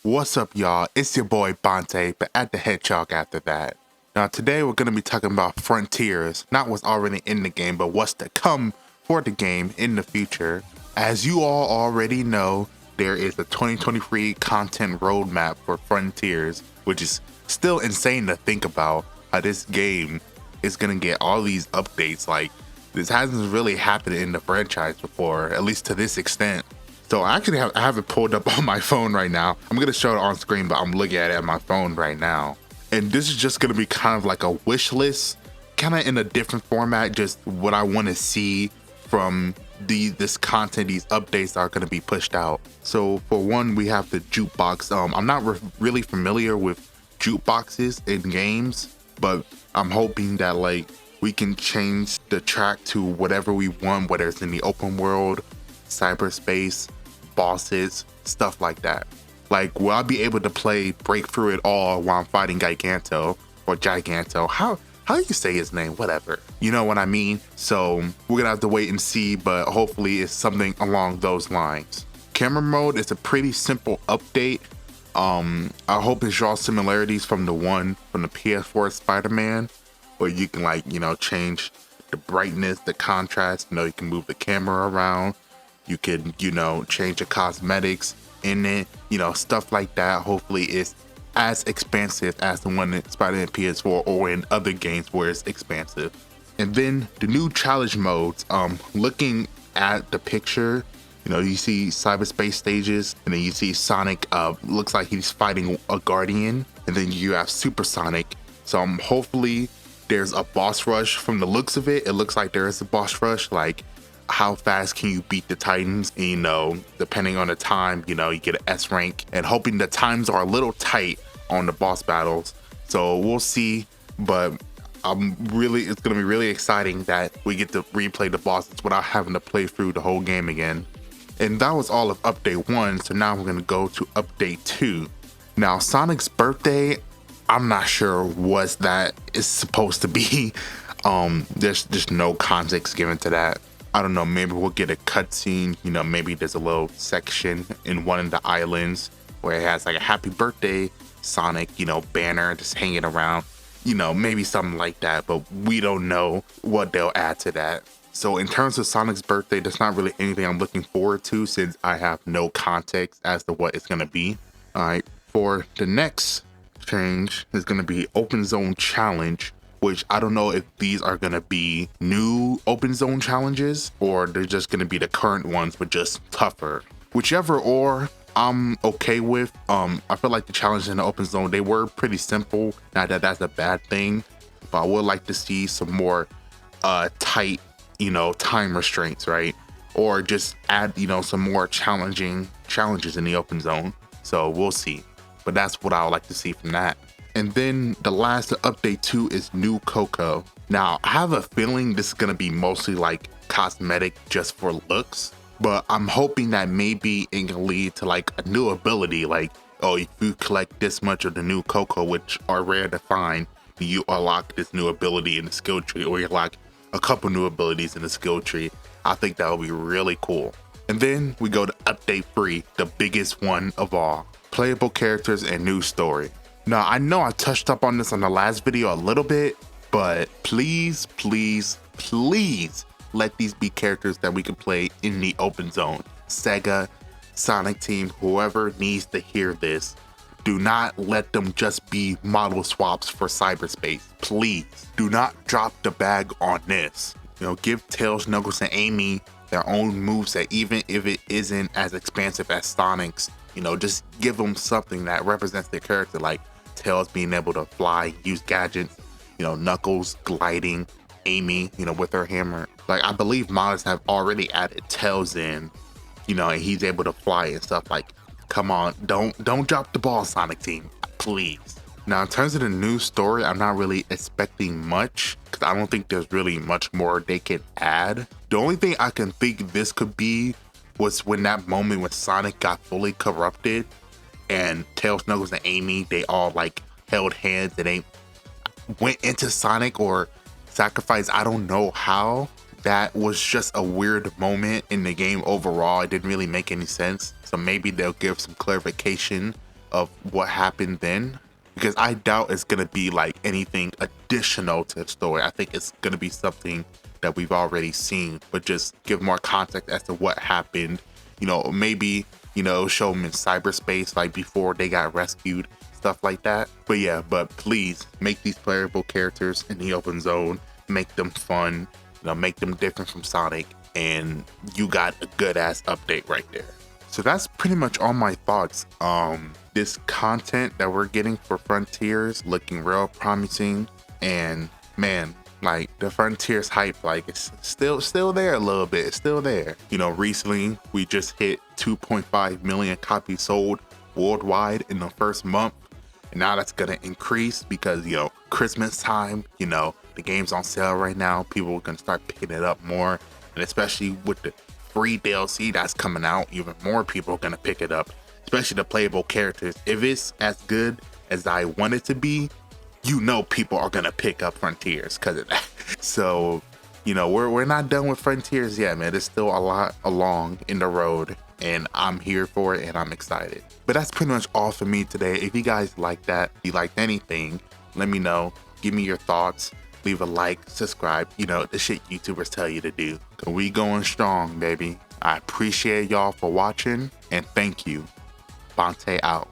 What's up, y'all? It's your boy Bonte, but add the hedgehog after that. Now, today we're going to be talking about Frontiers, not what's already in the game, but what's to come for the game in the future. As you all already know, there is a 2023 content roadmap for Frontiers, which is still insane to think about how this game is going to get all these updates. Like, this hasn't really happened in the franchise before, at least to this extent. So I actually have it pulled up on my phone right now. I'm going to show it on screen, but I'm looking at it on my phone right now. And this is just going to be kind of like a wish list, kind of in a different format, just what I want to see from this content, these updates are going to be pushed out. So for one, we have the jukebox. I'm not really familiar with jukeboxes in games, but I'm hoping that like we can change the track to whatever we want, whether it's in the open world, cyberspace, bosses, stuff like that. Like, will I be able to break through it all while I'm fighting Giganto or Giganto? How do you say his name? Whatever. You know what I mean? So we're gonna have to wait and see, but hopefully it's something along those lines. Camera mode is a pretty simple update. I hope it draws similarities from the PS4 Spider-Man, where you can change the brightness, the contrast, you can move the camera around. You can, change the cosmetics in it, stuff like that. Hopefully it's as expansive as the one in Spider-Man PS4 or in other games where it's expansive. And then the new challenge modes, looking at the picture, you see cyberspace stages, and then you see Sonic, looks like he's fighting a Guardian, and then you have Supersonic. So hopefully there's a boss rush. From the looks of it, it looks like there is a boss rush, like how fast can you beat the Titans? And, depending on the time, you get an S rank, and hoping the times are a little tight on the boss battles. So we'll see, but it's gonna be really exciting that we get to replay the bosses without having to play through the whole game again. And that was all of update 1, so now we're gonna go to update 2. Now, Sonic's birthday, I'm not sure what that is supposed to be. There's just no context given to that. I don't know, maybe we'll get a cutscene, maybe there's a little section in one of the islands where it has like a happy birthday Sonic, banner just hanging around, maybe something like that, but we don't know what they'll add to that. So in terms of Sonic's birthday, there's not really anything I'm looking forward to since I have no context as to what it's gonna be. All right, for the next change is gonna be Open Zone Challenge, which I don't know if these are gonna be new open zone challenges or they're just gonna be the current ones but just tougher. Whichever or I'm okay with. I feel like the challenges in the open zone, they were pretty simple. Not that that's a bad thing, but I would like to see some more tight, time restraints, right? Or just add, some more challenging challenges in the open zone. So we'll see. But that's what I would like to see from that. And then the last update 2 is New Coco. Now, I have a feeling this is gonna be mostly like cosmetic just for looks, but I'm hoping that maybe it can lead to like a new ability, like, oh, if you collect this much of the New Coco, which are rare to find, you unlock this new ability in the skill tree, or you unlock a couple new abilities in the skill tree. I think that would be really cool. And then we go to update 3, the biggest one of all, playable characters and new story. Now, I know I touched up on this on the last video a little bit, but please, please, please let these be characters that we can play in the open zone. Sega, Sonic Team, whoever needs to hear this, do not let them just be model swaps for cyberspace. Please, do not drop the bag on this. Give Tails, Knuckles, and Amy their own moveset, even if it isn't as expansive as Sonic's. Just give them something that represents their character, like Tails being able to fly, use gadgets, Knuckles gliding, Amy, with her hammer. Like, I believe mods have already added Tails in, and he's able to fly and stuff. Like, come on, don't drop the ball, Sonic Team, please. Now, in terms of the new story, I'm not really expecting much, because I don't think there's really much more they can add. The only thing I can think this could be was when that moment when Sonic got fully corrupted and Tails, Knuckles, and Amy, they all like held hands and they went into Sonic or sacrificed. I don't know how. That was just a weird moment in the game overall. It didn't really make any sense. So maybe they'll give some clarification of what happened then, because I doubt it's gonna be like anything additional to the story. I think it's gonna be something that we've already seen, but just give more context as to what happened. You know, maybe, you know, show them in cyberspace, like before they got rescued, stuff like that. But yeah, but please make these playable characters in the open zone, make them fun, you know, make them different from Sonic, and you got a good ass update right there. So that's pretty much all my thoughts. This content that we're getting for Frontiers looking real promising, and man, like the Frontiers hype, like it's still there a little bit. It's still there. You know, recently we just hit 2.5 million copies sold worldwide in the first month, and now that's gonna increase because, you know, Christmas time, you know, the game's on sale right now. People are gonna start picking it up more, and especially with the free DLC that's coming out, even more people are gonna pick it up, especially the playable characters. If it's as good as I want it to be, you know, people are gonna pick up Frontiers because of that. So, you know, we're not done with Frontiers yet, man. There's still a lot along in the road, and I'm here for it and I'm excited. But that's pretty much all for me today. If you guys like that, if you liked anything, let me know. Give me your thoughts. Leave a like, subscribe, you know, the shit YouTubers tell you to do. We going strong, baby. I appreciate y'all for watching, and thank you. Bonte out.